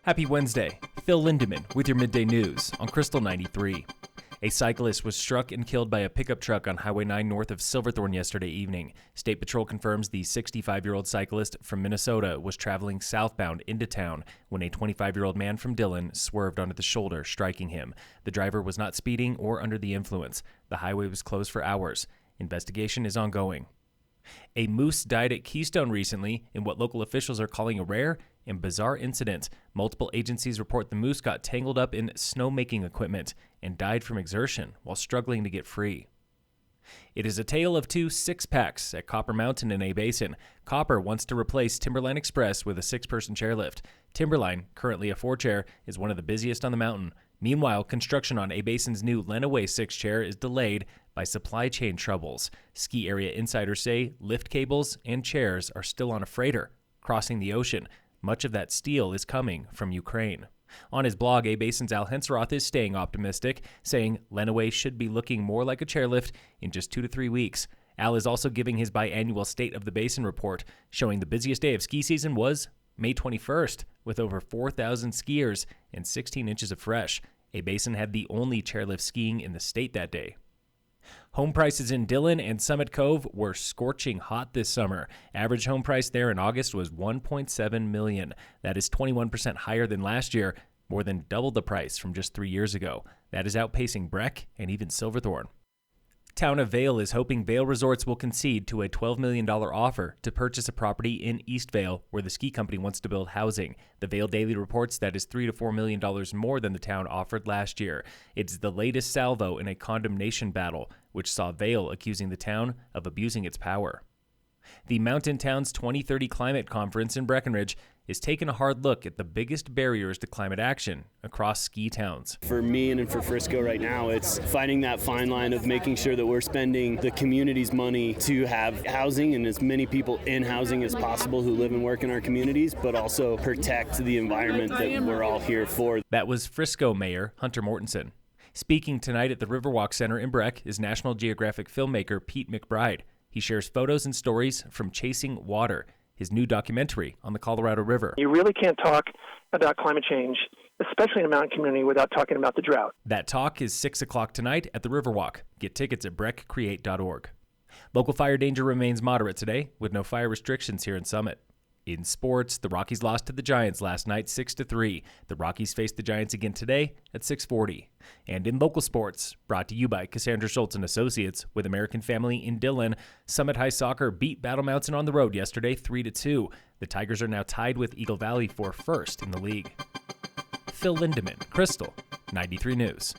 Happy Wednesday. Phil Lindemann with your midday news on Krystal 93. A cyclist was struck and killed by a pickup truck on Highway 9 north of Silverthorne yesterday evening. State Patrol confirms the 65-year-old cyclist from Minnesota was traveling southbound into town when a 25-year-old man from Dillon swerved onto the shoulder, striking him. The driver was not speeding or under the influence. The highway was closed for hours. Investigation is ongoing. A moose died at Keystone recently in what local officials are calling a rare and bizarre incident. Multiple agencies report the moose got tangled up in snowmaking equipment and died from exertion while struggling to get free. It is a tale of two six-packs at Copper and A-Basin. Copper wants to replace Timberline Express with a six-person chairlift. Timberline, currently a four-chair, is one of the busiest on the mountain. Meanwhile, construction on A-Basin's new Lenaway six-chair is delayed by supply chain troubles. Ski area insiders say lift cables and chairs are still on a freighter crossing the ocean. Much of that steel is coming from Ukraine. On his blog, A-Basin's Al Hensroth is staying optimistic, saying Lenaway should be looking more like a chairlift in just 2 to 3 weeks. Al is also giving his biannual State of the Basin report, showing the busiest day of ski season was May 21st, with over 4,000 skiers and 16 inches of fresh. A-Basin had the only chairlift skiing in the state that day. Home prices in Dillon and Summit Cove were scorching hot this summer. Average home price there in August was $1.7 million. That is 21% higher than last year, more than double the price from just 3 years ago. That is outpacing Breck and even Silverthorne. Town of Vail is hoping Vail Resorts will concede to a $12 million offer to purchase a property in East Vail where the ski company wants to build housing. The Vail Daily reports that is $3 to $4 million more than the town offered last year. It's the latest salvo in a condemnation battle, which saw Vail accusing the town of abusing its power. The Mountain Towns 2030 Climate Conference in Breckenridge is taking a hard look at the biggest barriers to climate action across ski towns. For me and for Frisco right now, it's finding that fine line of making sure that we're spending the community's money to have housing and as many people in housing as possible who live and work in our communities, but also protect the environment that we're all here for. That was Frisco Mayor Hunter Mortensen. Speaking tonight at the Riverwalk Center in Breck is National Geographic filmmaker Pete McBride. He shares photos and stories from Chasing Water, his new documentary on the Colorado River. You really can't talk about climate change, especially in a mountain community, without talking about the drought. That talk is 6 o'clock tonight at the Riverwalk. Get tickets at breckcreate.org. Local fire danger remains moderate today, with no fire restrictions here in Summit. In sports, the Rockies lost to the Giants last night 6-3. The Rockies face the Giants again today at 6:40. And in local sports, brought to you by Cassandra Schultz and Associates with American Family in Dillon, Summit High Soccer beat Battle Mountain on the road yesterday 3-2. The Tigers are now tied with Eagle Valley for first in the league. Phil Lindemann, Krystal, 93 News.